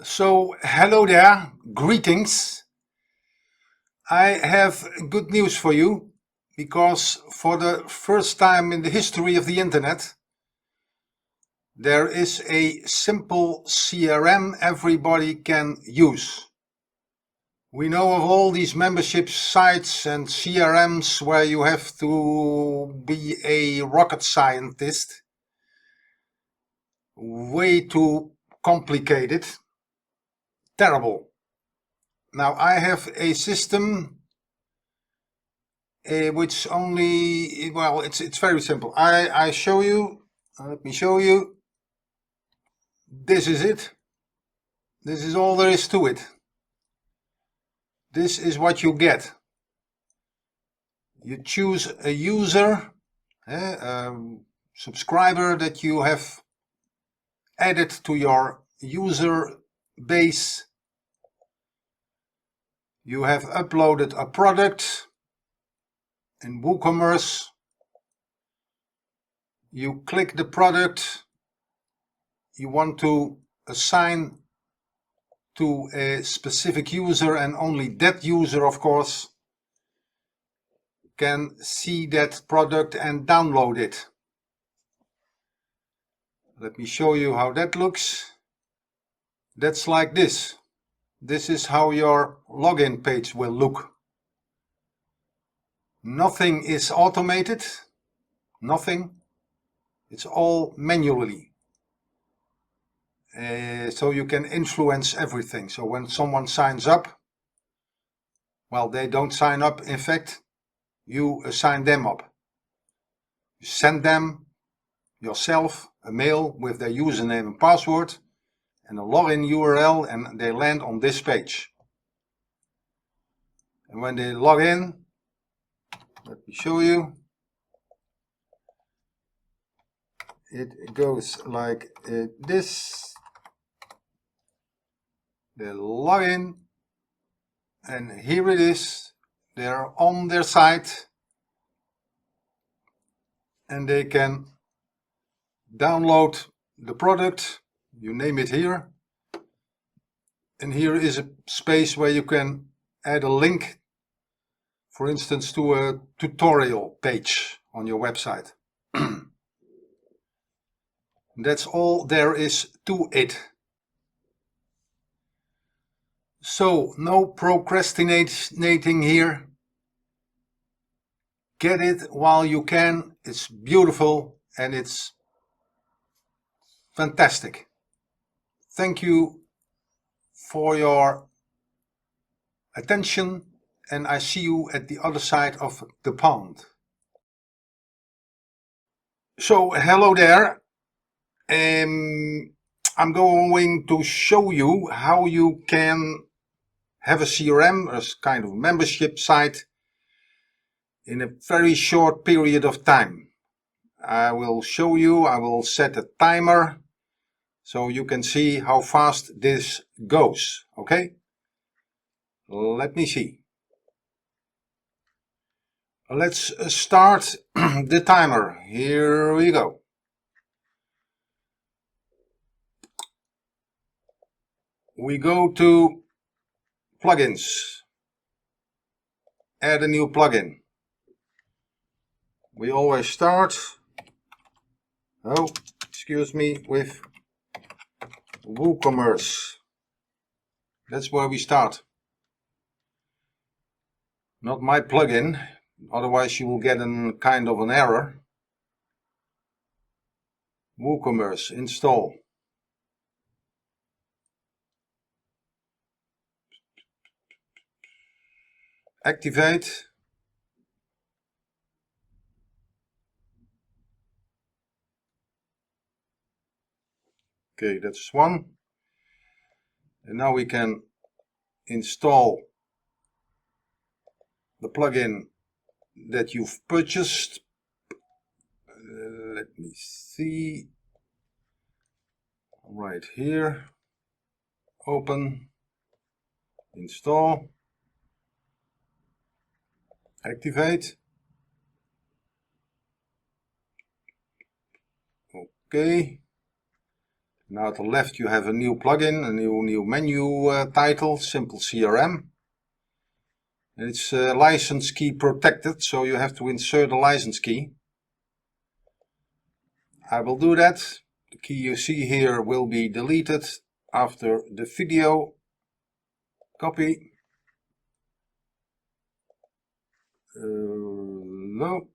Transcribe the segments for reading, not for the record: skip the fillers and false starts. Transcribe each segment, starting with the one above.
So, hello there, greetings. I have good news for you because for the first time in the history of the internet, there is a simple CRM everybody can use. We know of all these membership sites and CRMs where you have to be a rocket scientist. Way too complicated. Terrible. Now I have a system which only, well, it's very simple. I show you, let me show you. This is it. This is all there is to it. This is what you get. You choose a user, subscriber that you have added to your user base. You have uploaded a product in WooCommerce. You click the product. You want to assign to a specific user, and only that user, of course, can see that product and download it. Let me show you how that looks. That's like this. This is how your login page will look. Nothing is automated. Nothing. It's all manually. So you can influence everything. So when someone signs up, well, they don't sign up. In fact, you assign them up. You send them yourself a mail with their username and password and a login URL, and they land on this page. And when they log in, let me show you. It goes like this. They log in, and here it is. They're on their site, and they can download the product. You name it here. And here is a space where you can add a link, for instance, to a tutorial page on your website. That's all there is to it. So, no procrastinating here. Get it while you can. It's beautiful and it's fantastic. Thank you for your attention, and I see you at the other side of the pond. So, hello there. I'm going to show you how you can have a CRM, a kind of membership site, in a very short period of time. I will show you, I will set a timer so you can see how fast this goes, okay? Let me see. Let's start the timer. Here we go. We go to plugins. Add a new plugin. We always start, oh, excuse me, with WooCommerce. That's where we start. Not my plugin, otherwise you will get a kind of an error. WooCommerce, install. Activate. Okay, that's one. And now we can install the plugin that you've purchased. Let me see. Right here. Open. Install. Activate. Okay. Now at the left you have a new plugin, a new menu title, Simple CRM. And it's license key protected, so you have to insert a license key. I will do that. The key you see here will be deleted after the video. Copy. No,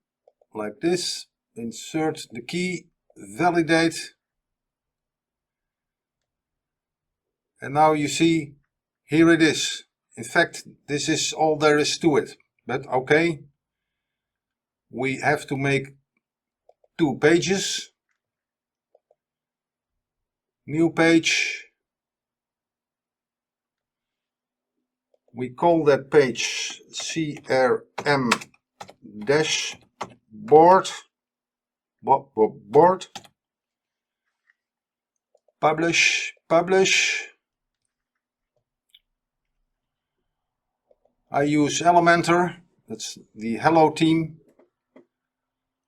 like this. Insert the key, validate. And now you see, here it is. In fact, this is all there is to it. But okay, we have to make 2 pages. New page. We call that page CRM dashboard. Board. Publish. I use Elementor. That's the Hello team.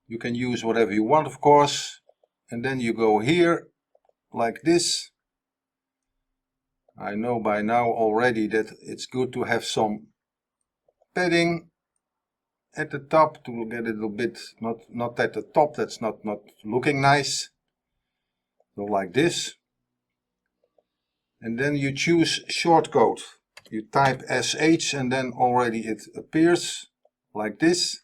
You can use whatever you want, of course. And then you go here like this. I know by now already that it's good to have some padding at the top to get it a little bit, not at the top, that's not looking nice. So like this. And then you choose shortcode. You type SH and then already it appears like this.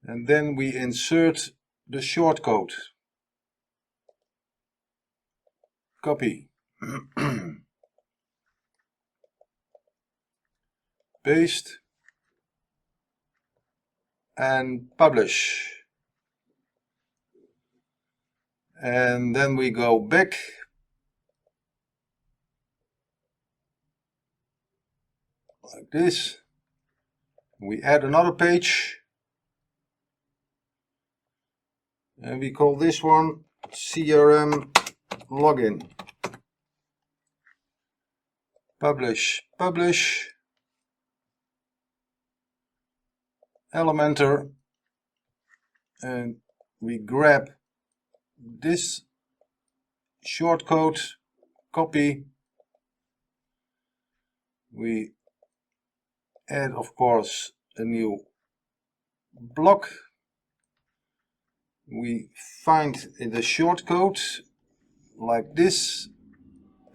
And then we insert the shortcode. Copy. Paste. And publish. And then we go back. Like this. We add another page. And we call this one CRM login. Publish. Elementor. And we grab this shortcode, copy. We add, of course, a new block. We find the shortcode like this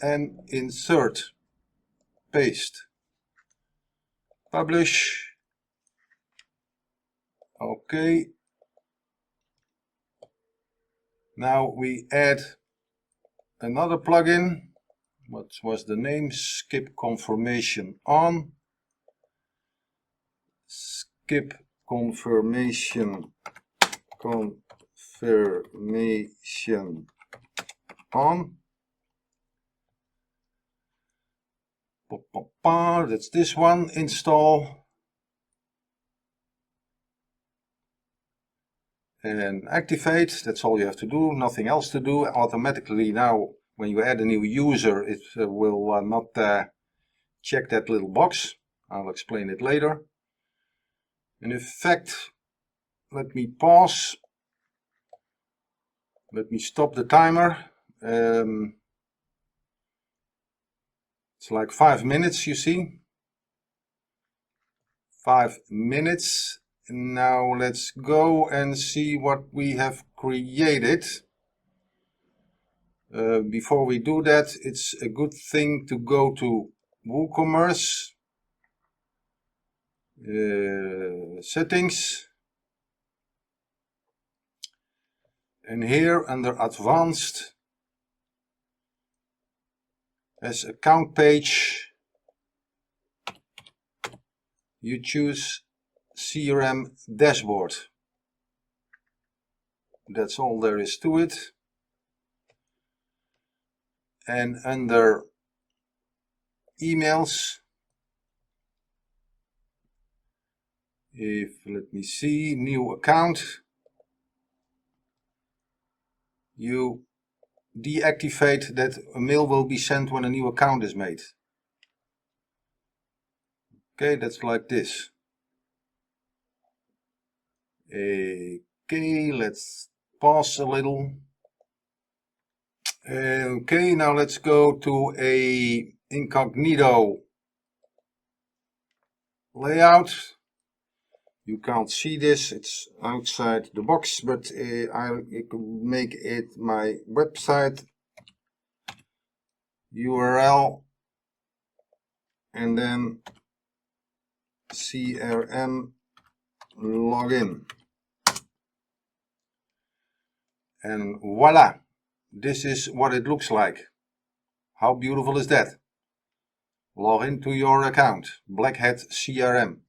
and insert, paste, publish. Okay. Now we add another plugin. What was the name? Skip confirmation on. Skip confirmation on. That's this one. Install. And activate. That's all you have to do. Nothing else to do. Automatically now, when you add a new user, it will not check that little box. I'll explain it later. And in fact, let me pause. Let me stop the timer. It's like 5 minutes, you see. 5 minutes. Now let's go and see what we have created. Before we do that, it's a good thing to go to WooCommerce. Settings. And here under Advanced, as account page, you choose CRM dashboard. That's all there is to it. And under emails, let me see, new account, you deactivate that a mail will be sent when a new account is made. Okay, that's like this. Okay, let's pause a little. Okay, now let's go to a incognito layout. You can't see this, it's outside the box, but I can make it my website URL and then CRM login. And voila, this is what it looks like. How beautiful is that? Log into your account, Black Hat CRM.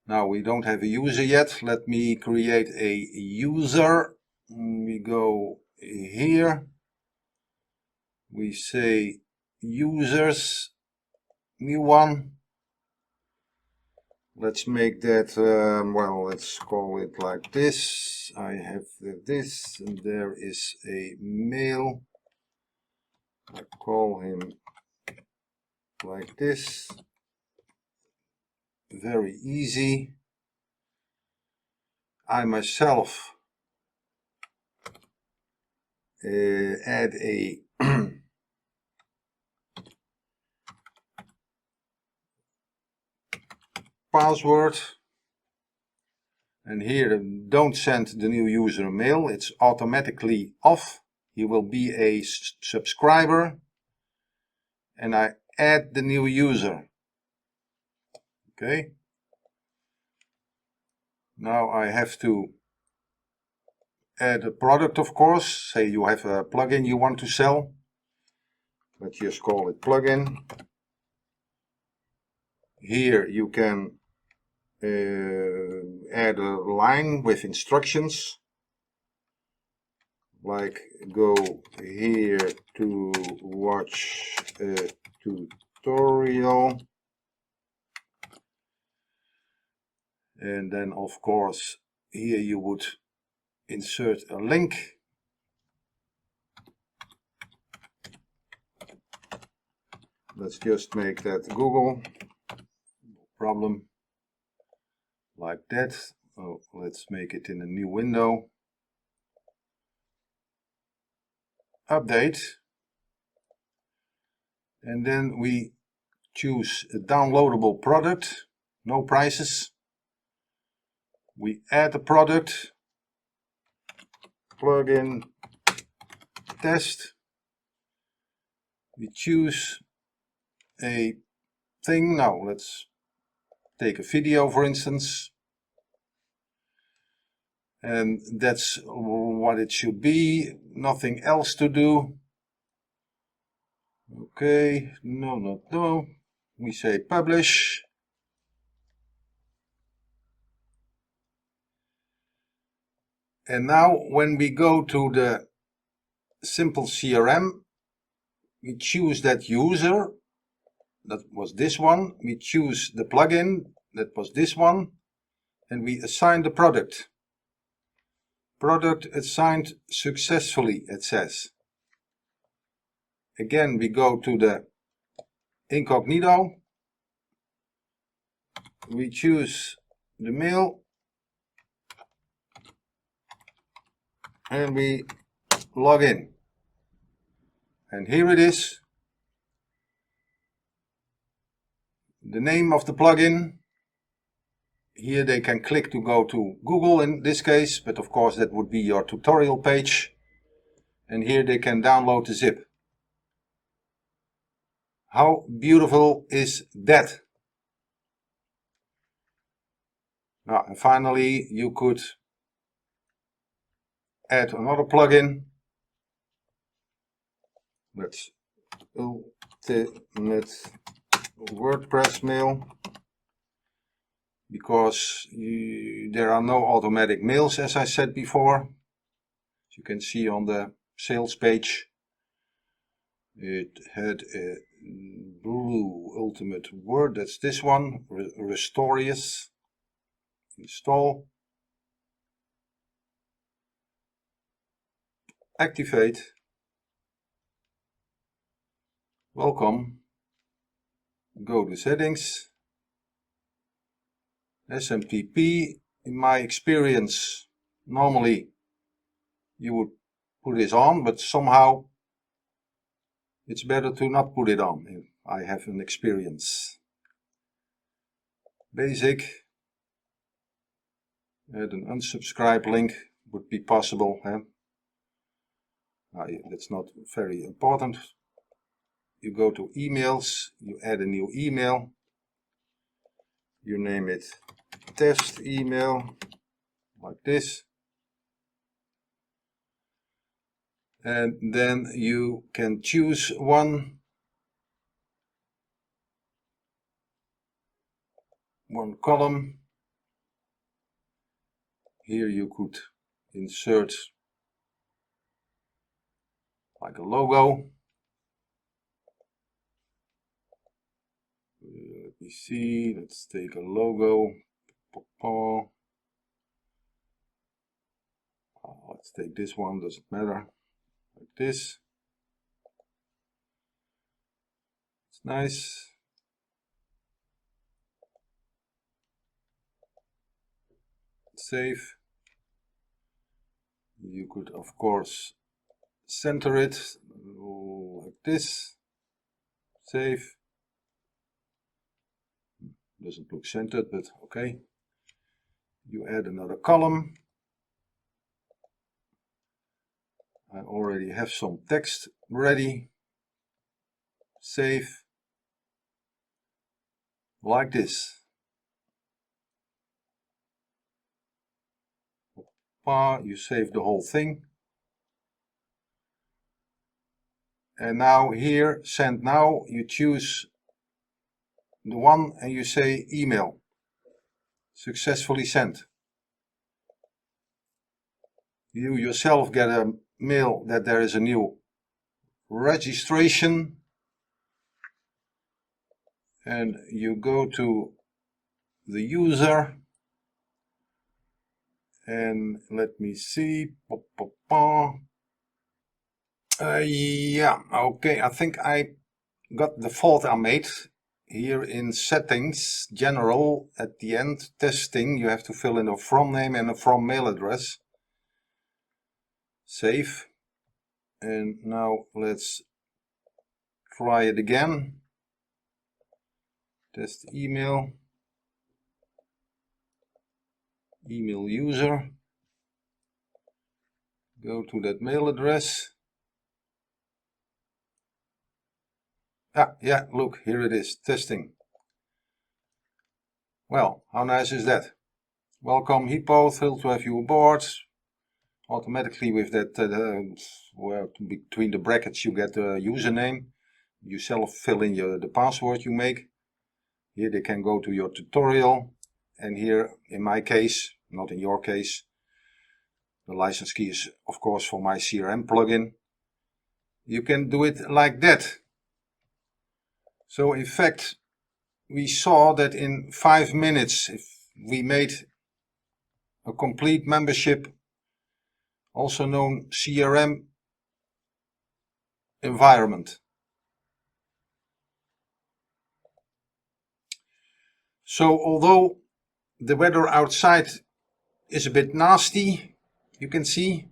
Now we don't have a user yet. Let me create a user. We go here. We say users, new one. Let's make that, well, let's call it like this. I have this, and there is a male. I call him like this. Very easy. I myself add a password, and here don't send the new user a mail, it's automatically off. He will be a subscriber, and I add the new user. Okay, now I have to add a product, of course. Say you have a plugin you want to sell, let's just call it plugin. Here you can add a line with instructions, like go here to watch a tutorial, and then of course here you would insert a link. Let's just make that Google, no problem, like that. Oh, let's make it in a new window. Update, and then we choose a downloadable product, no prices. We add the product, plugin test. We choose a thing. Now let's take a video, for instance, and that's what it should be, nothing else to do. Okay, no, we say publish, and now when we go to the simple CRM, we choose that user, that was this one, we choose the plugin, that was this one, and we assign the product. Product assigned successfully, it says. Again, we go to the incognito, we choose the mail, and we log in. And here it is, the name of the plugin. Here they can click to go to Google in this case, but of course that would be your tutorial page. And here they can download the zip. How beautiful is that? Now, and finally, you could add another plugin. Let's Ultimate WordPress mail, because there are no automatic mails, as I said before. As you can see on the sales page, it had a blue Ultimate Word, that's this one, Restorius. Install, activate, welcome, go to settings, SMTP. In my experience, normally you would put this on, but somehow it's better to not put it on. I have an experience. Basic. Add an unsubscribe link would be possible. That's not very important. You go to emails, you add a new email. You name it test email, like this. And then you can choose one column. Here you could insert like a logo. Let me see, let's take a logo. Let's take this one, doesn't matter. Like this. It's nice. Save. You could, of course, center it like this. Save. Doesn't look centered, but okay. You add another column. I already have some text ready. Save. Like this. You save the whole thing. And now here, send now, you choose the one and you say email. Successfully sent. You yourself get a mail that there is a new registration. And you go to the user. And let me see. Yeah, okay, I think I got the fault I made. Here in settings, general, at the end, testing, you have to fill in a from name and a from mail address. Save. And now let's try it again. Test email. Email user. Go to that mail address. Yeah, look, here it is, testing. Well, how nice is that? Welcome Hippo, thrilled to have you aboard. Automatically with that, well, between the brackets you get the username. You self fill in the password you make. Here they can go to your tutorial. And here, in my case, not in your case, the license key is of course for my CRM plugin. You can do it like that. So in fact, we saw that in 5 minutes, if we made a complete membership, also known CRM environment. So although the weather outside is a bit nasty, you can see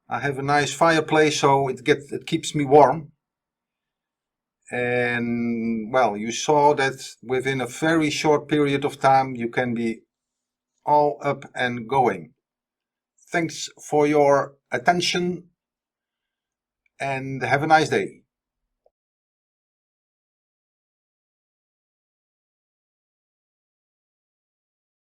I have a nice fireplace, so it keeps me warm. And well, you saw that within a very short period of time you can be all up and going. Thanks for your attention and have a nice day.